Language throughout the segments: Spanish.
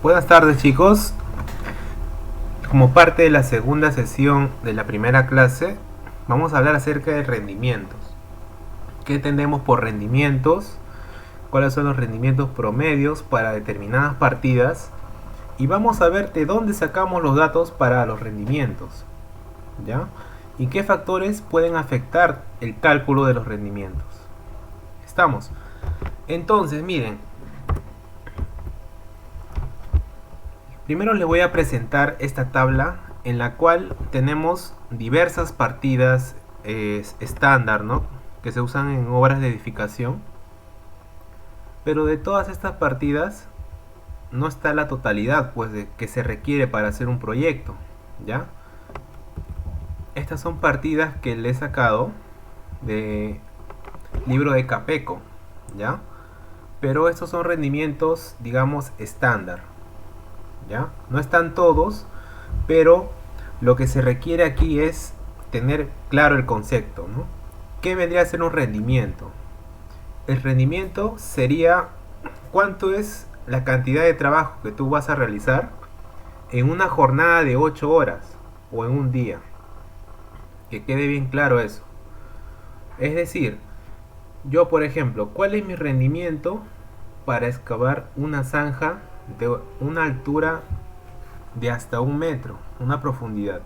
Buenas tardes, chicos. Como parte de la segunda sesión de la primera clase, vamos a hablar acerca de rendimientos. ¿Qué entendemos por rendimientos? ¿Cuáles son los rendimientos promedios para determinadas partidas? Y vamos a ver de dónde sacamos los datos para los rendimientos, ¿ya? Y qué factores pueden afectar el cálculo de los rendimientos. ¿Estamos? Entonces, miren, primero les voy a presentar esta tabla en la cual tenemos diversas partidas estándar, ¿no? Que se usan en obras de edificación. Pero de todas estas partidas no está la totalidad, pues, de que se requiere para hacer un proyecto, ¿ya? Estas son partidas que le he sacado de libro de Capeco, ¿ya? Pero estos son rendimientos, digamos, estándar, ¿ya? No están todos, pero lo que se requiere aquí es tener claro el concepto, ¿no? ¿Qué vendría a ser un rendimiento? El rendimiento sería cuánto es la cantidad de trabajo que tú vas a realizar en una jornada de 8 horas o en un día. Que quede bien claro eso. Es decir, yo por ejemplo, ¿cuál es mi rendimiento para excavar una zanja de una altura de hasta 1 metro, una profundidad,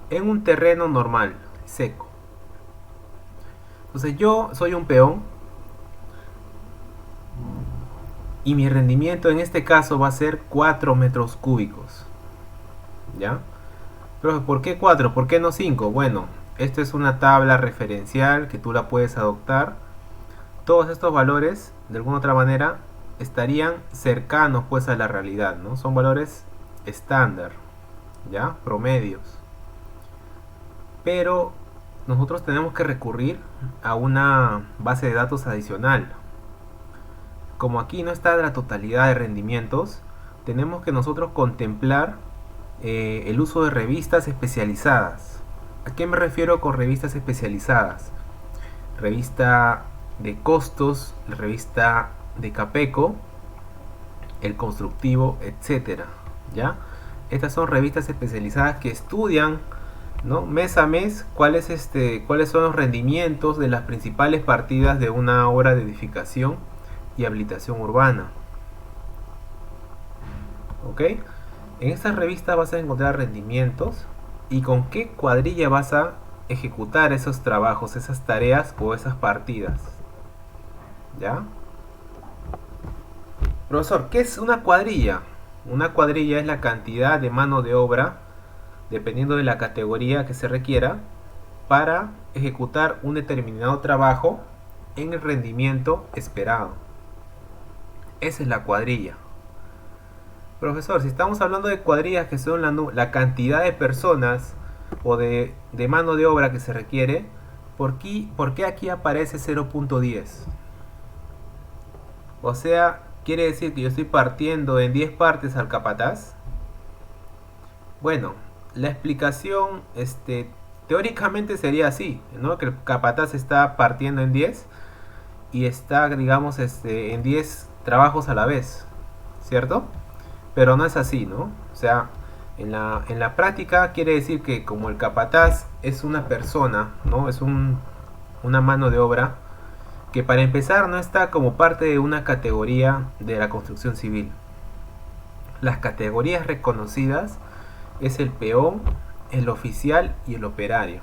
en un terreno normal, seco? Entonces yo soy un peón y mi rendimiento en este caso va a ser 4 metros cúbicos, ¿ya? Pero ¿por qué 4? ¿Por qué no 5? Bueno, esto es una tabla referencial que tú la puedes adoptar. Todos estos valores, de alguna otra manera, estarían cercanos pues a la realidad, ¿no? Son valores estándar, ¿ya? Promedios. Pero nosotros tenemos que recurrir a una base de datos adicional. Como aquí no está la totalidad de rendimientos, tenemos que nosotros contemplar el uso de revistas especializadas. ¿A qué me refiero con revistas especializadas? Revista de costos, la revista de Capeco, el constructivo, etcétera, ¿ya? Estas son revistas especializadas que estudian, ¿no?, mes a mes cuáles son los rendimientos de las principales partidas de una obra de edificación y habilitación urbana. ¿Ok? En estas revistas vas a encontrar rendimientos y con qué cuadrilla vas a ejecutar esos trabajos, esas tareas o esas partidas. ¿Ya? Profesor, ¿qué es una cuadrilla? Una cuadrilla es la cantidad de mano de obra, dependiendo de la categoría que se requiera, para ejecutar un determinado trabajo en el rendimiento esperado. Esa es la cuadrilla. Profesor, si estamos hablando de cuadrillas que son la cantidad de personas o de mano de obra que se requiere, ¿por qué aquí aparece 0.10? O sea, ¿quiere decir que yo estoy partiendo en 10 partes al capataz? Bueno, la explicación teóricamente sería así, ¿no? Que el capataz está partiendo en 10 y está, digamos, en 10 trabajos a la vez, ¿cierto? Pero no es así, ¿no? O sea, en la práctica quiere decir que como el capataz es una persona, ¿no? Es una mano de obra que para empezar no está como parte de una categoría de la construcción civil. Las categorías reconocidas es el peón, el oficial y el operario.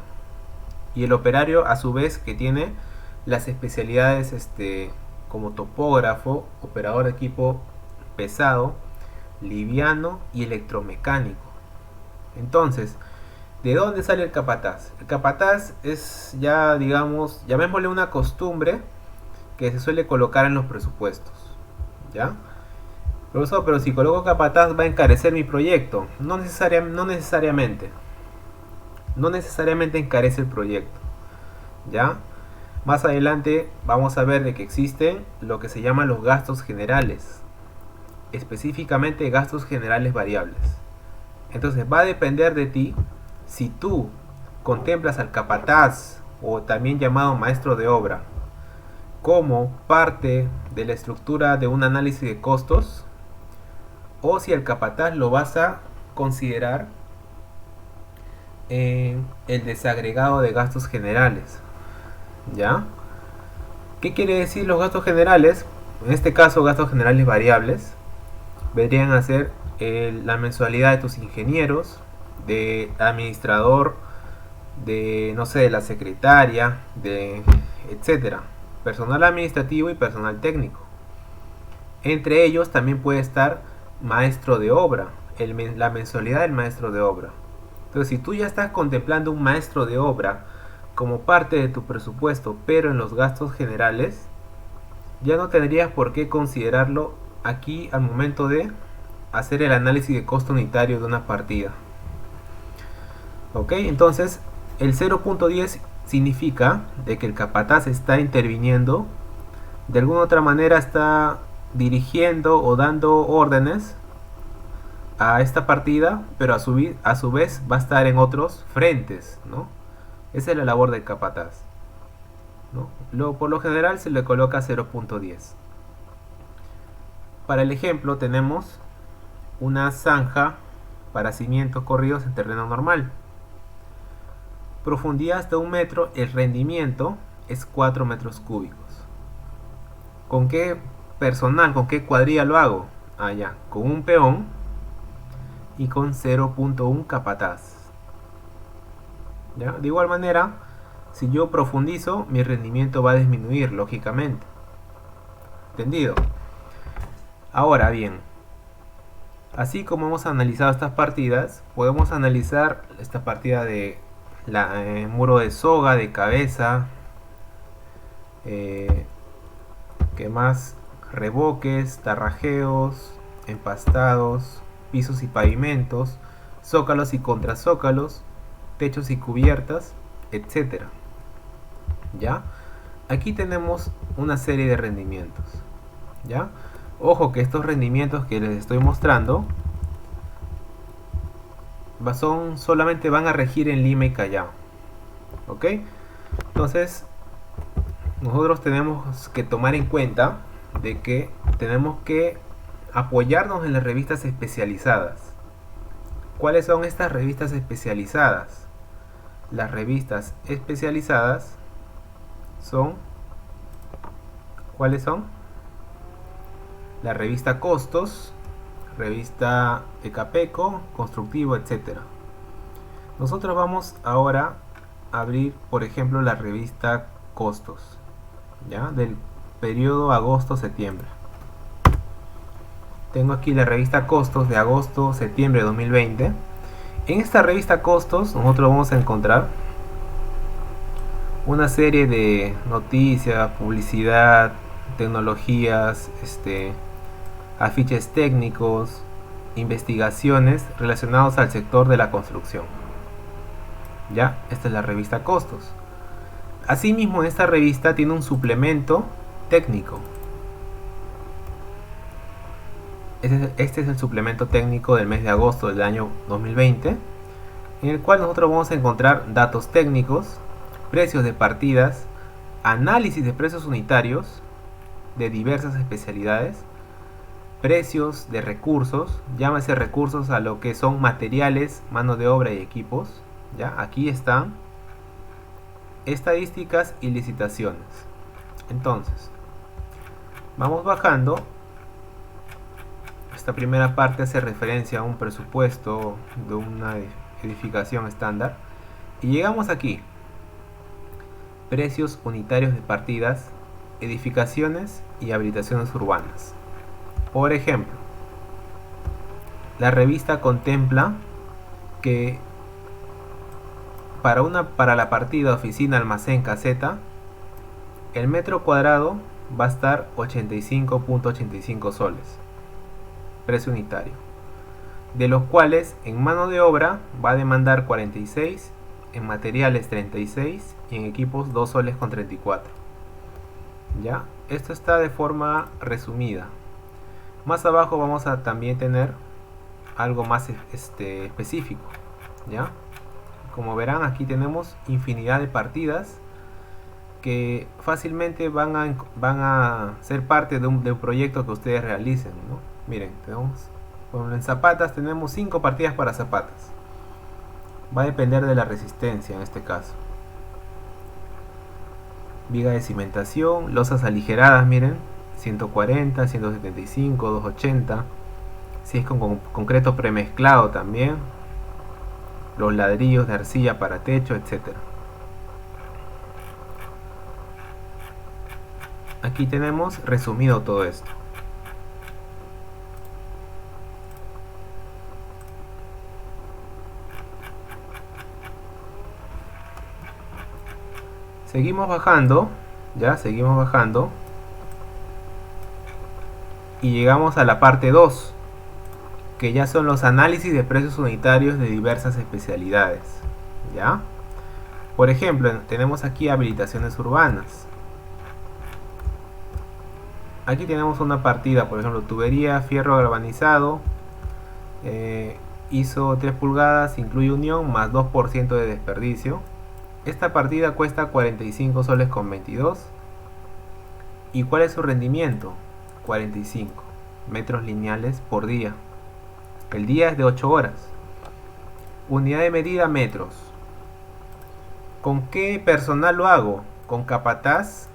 Y el operario a su vez que tiene las especialidades como topógrafo, operador de equipo pesado, liviano y electromecánico. Entonces, ¿de dónde sale el capataz? El capataz es ya, digamos, llamémosle una costumbre que se suele colocar en los presupuestos, ¿ya? Profesor, pero si coloco capataz va a encarecer mi proyecto. No necesariamente. No necesariamente encarece el proyecto, ¿ya? Más adelante vamos a ver de que existen lo que se llaman los gastos generales, específicamente gastos generales variables. Entonces va a depender de ti si tú contemplas al capataz, o también llamado maestro de obra, como parte de la estructura de un análisis de costos, o si el capataz lo vas a considerar en el desagregado de gastos generales. ¿Ya? ¿Qué quiere decir los gastos generales? En este caso, gastos generales variables vendrían a ser la mensualidad de tus ingenieros, de administrador, de no sé, de la secretaria, de etcétera, personal administrativo y personal técnico. Entre ellos también puede estar maestro de obra, la mensualidad del maestro de obra. Entonces, si tú ya estás contemplando un maestro de obra como parte de tu presupuesto, pero en los gastos generales, ya no tendrías por qué considerarlo aquí al momento de hacer el análisis de costo unitario de una partida. Ok, entonces el 0.10 significa de que el capataz está interviniendo, de alguna otra manera está dirigiendo o dando órdenes a esta partida, pero a su vez va a estar en otros frentes, ¿no? Esa es la labor del capataz, ¿no? Por lo general se le coloca 0.10. Para el ejemplo tenemos una zanja para cimientos corridos en terreno normal. Profundidad hasta 1 metro, el rendimiento es 4 metros cúbicos. ¿Con qué personal, con qué cuadrilla lo hago? Ya, con un peón y con 0.1 capataz. ¿Ya? De igual manera, si yo profundizo, mi rendimiento va a disminuir, lógicamente. ¿Entendido? Ahora bien, así como hemos analizado estas partidas, podemos analizar esta partida de muro de soga, de cabeza, ¿qué más? Revoques, tarrajeos, empastados, pisos y pavimentos, zócalos y contrazócalos, techos y cubiertas, etcétera. ¿Ya? Aquí tenemos una serie de rendimientos. ¿Ya? Ojo que estos rendimientos que les estoy mostrando solamente van a regir en Lima y Callao. ¿Ok? Entonces, nosotros tenemos que tomar en cuenta de que tenemos que apoyarnos en las revistas especializadas. ¿Cuáles son estas revistas especializadas? Las revistas especializadas son, ¿cuáles son? La revista Costos, revista Ecapeco, Constructivo, etc. Nosotros vamos ahora a abrir, por ejemplo, la revista Costos, ¿ya? Del periodo agosto-septiembre. Tengo aquí la revista Costos de agosto-septiembre de 2020. En esta revista Costos nosotros vamos a encontrar una serie de noticias, publicidad, tecnologías, afiches técnicos, investigaciones relacionados al sector de la construcción. Ya, esta es la revista Costos. Asimismo, esta revista tiene un suplemento técnico. Este es el suplemento técnico del mes de agosto del año 2020, en el cual nosotros vamos a encontrar datos técnicos, precios de partidas, análisis de precios unitarios de diversas especialidades, precios de recursos, llámese recursos a lo que son materiales, mano de obra y equipos. ¿Ya? Aquí están estadísticas y licitaciones. Entonces, vamos bajando. Esta primera parte hace referencia a un presupuesto de una edificación estándar. Y llegamos aquí. Precios unitarios de partidas, edificaciones y habilitaciones urbanas. Por ejemplo, la revista contempla que para la partida oficina, almacén, caseta, el metro cuadrado va a estar 85.85 soles, precio unitario, de los cuales en mano de obra va a demandar 46, en materiales 36 y en equipos 2 soles con 34. ¿Ya? Esto está de forma resumida. Más abajo vamos a también tener algo más específico. ¿Ya? Como verán, aquí tenemos infinidad de partidas que fácilmente van a ser parte de un proyecto que ustedes realicen, ¿no? Miren, tenemos Bueno, en zapatas tenemos 5 partidas para zapatas. Va a depender de la resistencia en este caso. Viga de cimentación, losas aligeradas, miren, 140, 175, 280. Si es con concreto premezclado también. Los ladrillos de arcilla para techo, etcétera. Aquí tenemos resumido todo esto. Seguimos bajando, ya seguimos bajando y llegamos a la parte 2, que ya son los análisis de precios unitarios de diversas especialidades, ¿ya? Por ejemplo, tenemos aquí habilitaciones urbanas. Aquí tenemos una partida, por ejemplo, tubería, fierro galvanizado, ISO 3 pulgadas, incluye unión más 2% de desperdicio. Esta partida cuesta 45 soles con 22. ¿Y cuál es su rendimiento? 45 metros lineales por día. El día es de 8 horas. Unidad de medida metros. ¿Con qué personal lo hago? Con capataz,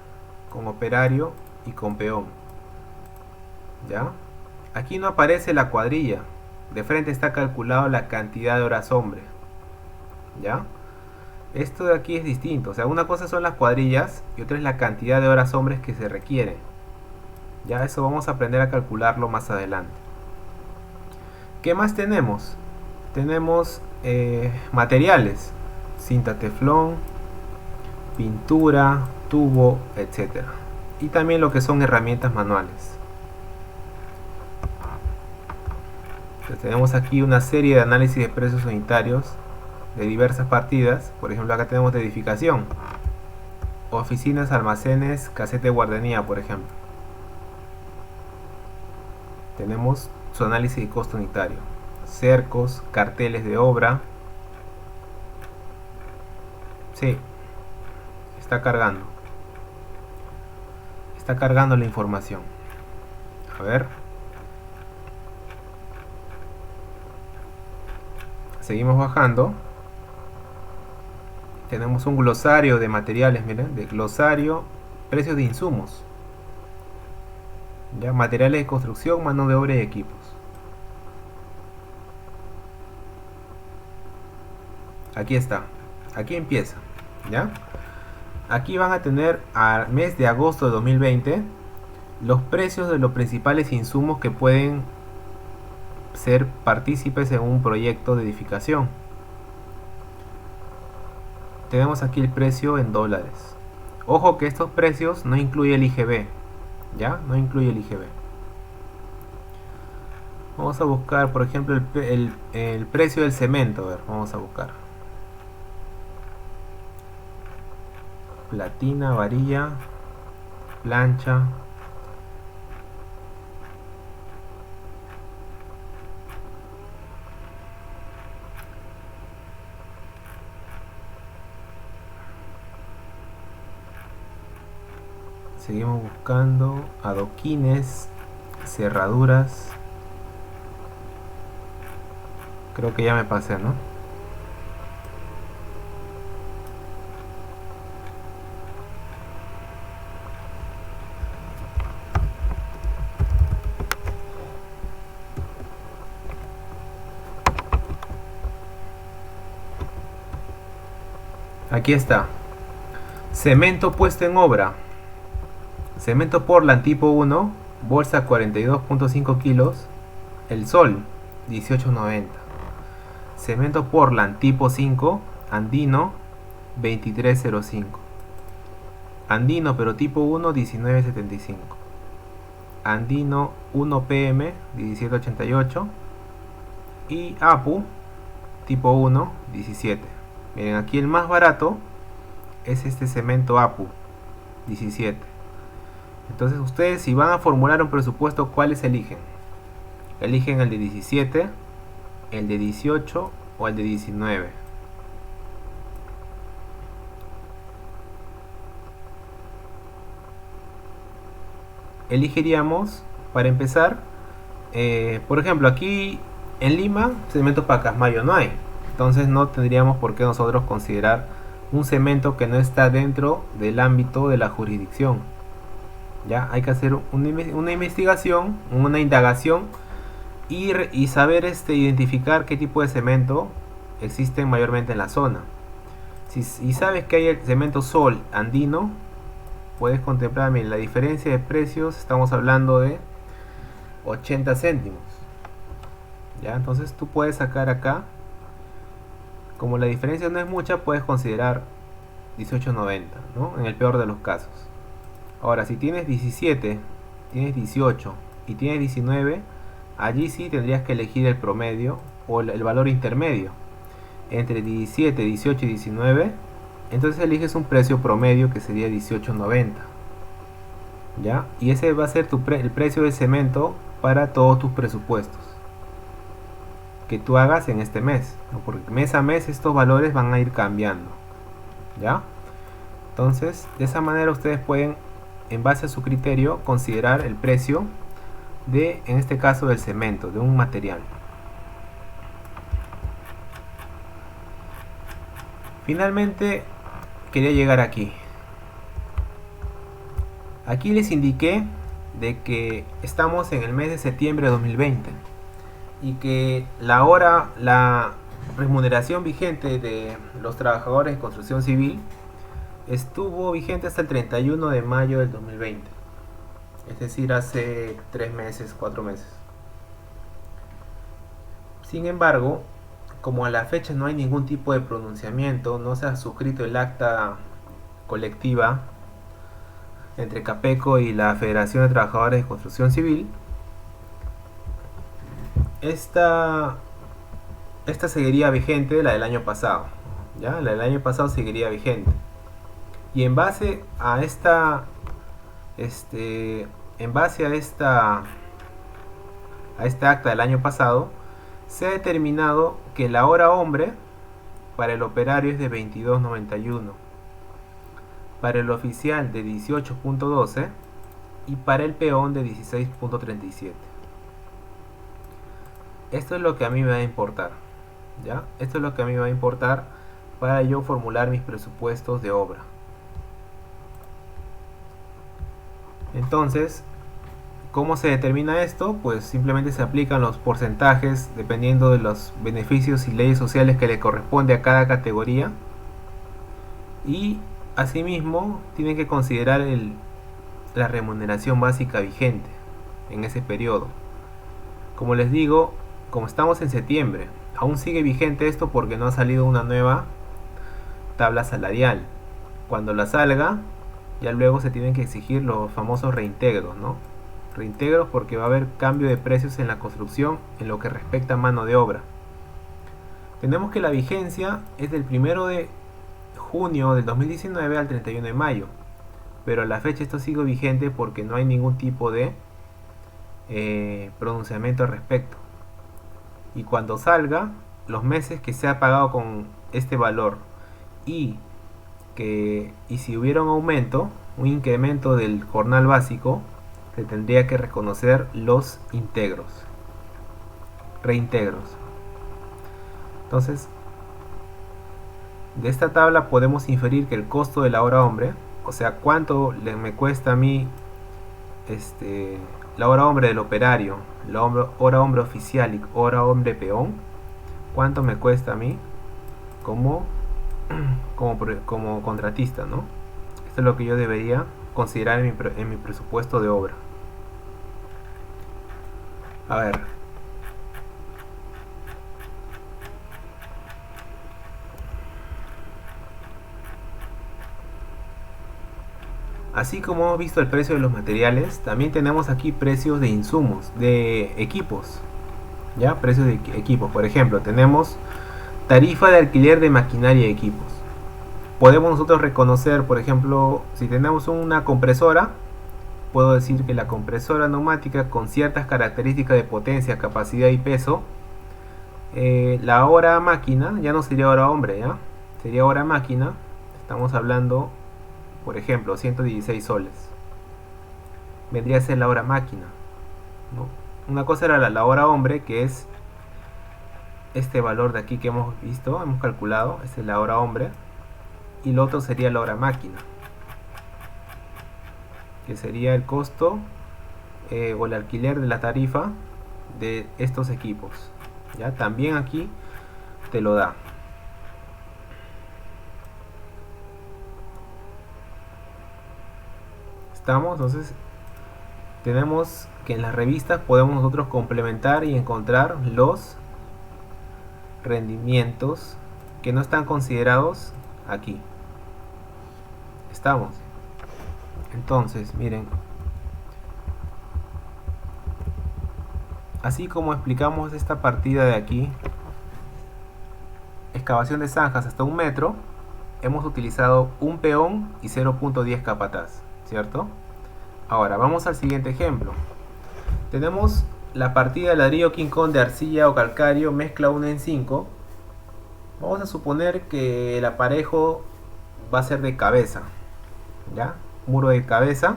con operario y con peón. ¿Ya? Aquí no aparece la cuadrilla. De frente está calculado la cantidad de horas hombre. ¿Ya? Esto de aquí es distinto. O sea, una cosa son las cuadrillas y otra es la cantidad de horas hombres que se requieren. Ya eso vamos a aprender a calcularlo más adelante. ¿Qué más tenemos? Tenemos materiales. Cinta teflón, pintura, tubo, etc. Y también lo que son herramientas manuales. Entonces, tenemos aquí una serie de análisis de precios unitarios de diversas partidas. Por ejemplo, acá tenemos de edificación, oficinas, almacenes, caseta de guardería, por ejemplo. Tenemos su análisis de costo unitario, cercos, carteles de obra. Sí, está cargando la información. A ver, seguimos bajando. Tenemos un glosario de materiales, miren, de glosario, precios de insumos, ya, materiales de construcción, mano de obra y equipos. Aquí está, aquí empieza, ya. Aquí van a tener al mes de agosto de 2020 los precios de los principales insumos que pueden ser partícipes en un proyecto de edificación. Tenemos aquí el precio en dólares. Ojo que estos precios no incluye el IGB, ¿ya? No incluye el IGB. Vamos a buscar, por ejemplo, el precio del cemento. A ver, vamos a buscar. Platina, varilla, plancha. Seguimos buscando adoquines, cerraduras. Creo que ya me pasé, ¿no? Aquí está. Cemento puesto en obra. Cemento Portland tipo 1, bolsa 42.5 kilos. El Sol, 18.90. Cemento Portland tipo 5, Andino, 23.05. Andino pero tipo 1, 19.75. Andino 1 PM, 17.88. Y Apu tipo 1, 17. Miren, aquí el más barato es este cemento Apu, 17. Entonces ustedes, si van a formular un presupuesto, ¿cuáles eligen? Eligen el de 17, el de 18 o el de 19. Elegiríamos, para empezar, por ejemplo, aquí en Lima, cemento Pacasmayo no hay. Entonces no tendríamos por qué nosotros considerar un cemento que no está dentro del ámbito de la jurisdicción. Ya hay que hacer una investigación, una indagación y saber identificar qué tipo de cemento existen mayormente en la zona. Si sabes que hay el cemento Sol andino, puedes contemplar la diferencia de precios. Estamos hablando de 80 céntimos. Ya, entonces tú puedes sacar acá, como la diferencia no es mucha, puedes considerar 18.90, ¿no? En el peor de los casos. Ahora, si tienes 17, tienes 18 y tienes 19, allí sí tendrías que elegir el promedio o el valor intermedio entre 17, 18 y 19. Entonces eliges un precio promedio que sería 18.90, ¿ya? Y ese va a ser el precio de cemento para todos tus presupuestos que tú hagas en este mes, ¿no? Porque mes a mes estos valores van a ir cambiando, ¿ya? Entonces, de esa manera ustedes pueden, en base a su criterio, considerar el precio de, en este caso, del cemento, de un material. Finalmente, quería llegar aquí. Aquí les indiqué de que estamos en el mes de septiembre de 2020 y que la remuneración vigente de los trabajadores de construcción civil estuvo vigente hasta el 31 de mayo del 2020, es decir, hace 3 meses, 4 meses. Sin embargo, como a la fecha no hay ningún tipo de pronunciamiento, no se ha suscrito el acta colectiva entre Capeco y la Federación de Trabajadores de Construcción Civil, esta seguiría vigente, la del año pasado. ¿Ya? La del año pasado seguiría vigente. Y en base a esta acta del año pasado, se ha determinado que la hora hombre para el operario es de 22.91, para el oficial de 18.12 y para el peón de 16.37. Esto es lo que a mí me va a importar, ¿ya? Esto es lo que a mí me va a importar para yo formular mis presupuestos de obra. Entonces, ¿cómo se determina esto? Pues simplemente se aplican los porcentajes dependiendo de los beneficios y leyes sociales que le corresponde a cada categoría. Y asimismo, tienen que considerar la remuneración básica vigente en ese periodo. Como les digo, como estamos en septiembre, aún sigue vigente esto porque no ha salido una nueva tabla salarial. Cuando la salga, ya luego se tienen que exigir los famosos reintegros, ¿no? Reintegros porque va a haber cambio de precios en la construcción en lo que respecta a mano de obra. Tenemos que la vigencia es del 1 de junio del 2019 al 31 de mayo, pero a la fecha esto sigue vigente porque no hay ningún tipo de pronunciamiento al respecto. Y cuando salga, los meses que se ha pagado con este valor y si hubiera un aumento, un incremento del jornal básico, se tendría que reconocer los reintegros. Entonces, de esta tabla podemos inferir que el costo de la hora hombre, o sea, cuánto me cuesta a mí la hora hombre del operario, la hora hombre oficial y hora hombre peón, cuánto me cuesta a mí como contratista, ¿no? Esto es lo que yo debería considerar en mi presupuesto de obra. A ver, así como hemos visto el precio de los materiales, también tenemos aquí precios de insumos, de equipos. ¿Ya? Precios de equipos. Por ejemplo, tenemos tarifa de alquiler de maquinaria y equipos. Podemos nosotros reconocer, por ejemplo, si tenemos una compresora, puedo decir que la compresora neumática con ciertas características de potencia, capacidad y peso, la hora máquina, ya no sería hora hombre, ¿ya? Sería hora máquina, estamos hablando, por ejemplo, 116 soles. Vendría a ser la hora máquina, ¿no? Una cosa era la hora hombre, que es este valor de aquí que hemos visto, hemos calculado. Esta es la hora hombre. Y lo otro sería la hora máquina, que sería el costo o el alquiler de la tarifa de estos equipos. Ya también aquí te lo da. Estamos, entonces tenemos que en las revistas podemos nosotros complementar y encontrar los rendimientos que no están considerados aquí. Estamos. Entonces, miren, así como explicamos esta partida de aquí, excavación de zanjas hasta 1 metro, hemos utilizado un peón y 0.10 capataz, ¿cierto? Ahora vamos al siguiente ejemplo. Tenemos la partida de ladrillo King Kong de arcilla o calcáreo, mezcla 1 en 5. Vamos a suponer que el aparejo va a ser de cabeza, ¿ya? Muro de cabeza.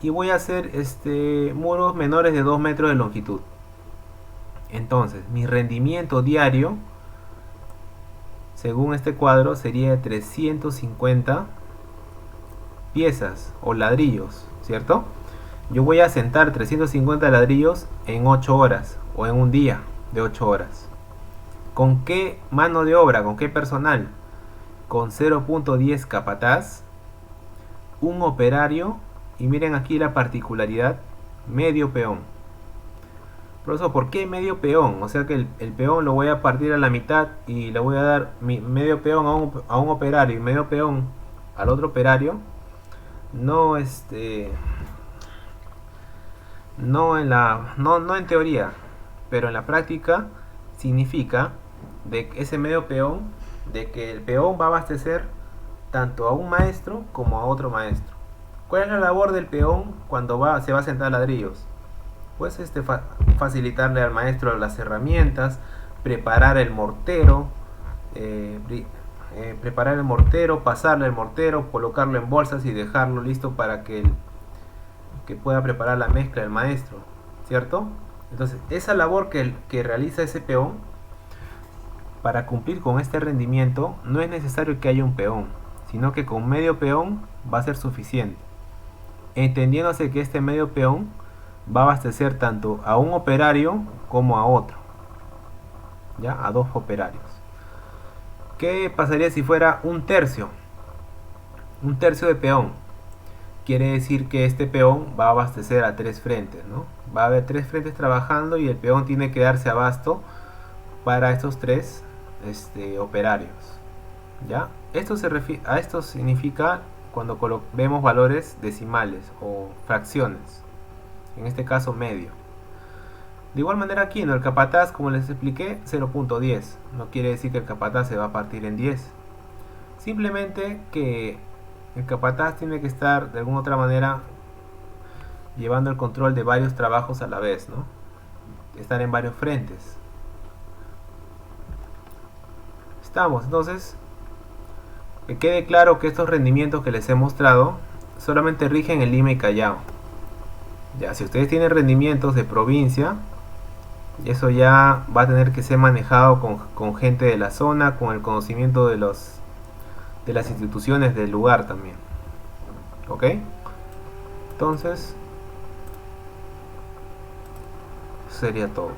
Y voy a hacer muros menores de 2 metros de longitud. Entonces, mi rendimiento diario, según este cuadro, sería de 350 piezas o ladrillos, ¿cierto? Yo voy a sentar 350 ladrillos en 8 horas o en un día de 8 horas. ¿Con qué mano de obra? ¿Con qué personal? Con 0.10 capataz, un operario y miren aquí la particularidad, medio peón. Profesor, ¿por qué medio peón? O sea que el peón lo voy a partir a la mitad y le voy a dar medio peón a un operario y medio peón al otro operario. No no en teoría, pero en la práctica significa de que ese medio peón, de que el peón va a abastecer tanto a un maestro como a otro maestro. ¿Cuál es la labor del peón cuando se va a sentar ladrillos? Pues facilitarle al maestro las herramientas, preparar el mortero, pasarle el mortero, colocarlo en bolsas y dejarlo listo para que pueda preparar la mezcla el maestro, ¿cierto? Entonces, esa labor que realiza ese peón, para cumplir con este rendimiento, no es necesario que haya un peón, sino que con medio peón va a ser suficiente. Entendiéndose que este medio peón va a abastecer tanto a un operario como a otro, ya, a 2 operarios. ¿Qué pasaría si fuera un tercio? Un tercio de peón. Quiere decir que este peón va a abastecer a 3 frentes, ¿no? Va a haber 3 frentes trabajando y el peón tiene que darse abasto para estos 3 operarios, ¿ya? Esto significa cuando vemos valores decimales o fracciones, en este caso medio. De igual manera aquí, ¿no? El capataz, como les expliqué, 0.10. No quiere decir que el capataz se va a partir en 10. Simplemente que el capataz tiene que estar de alguna otra manera llevando el control de varios trabajos a la vez, ¿no? Estar en varios frentes. Estamos, entonces, que quede claro que estos rendimientos que les he mostrado solamente rigen en Lima y Callao. Ya, si ustedes tienen rendimientos de provincia, eso ya va a tener que ser manejado con gente de la zona, con el conocimiento de las instituciones del lugar también. ¿Ok? Entonces, eso sería todo.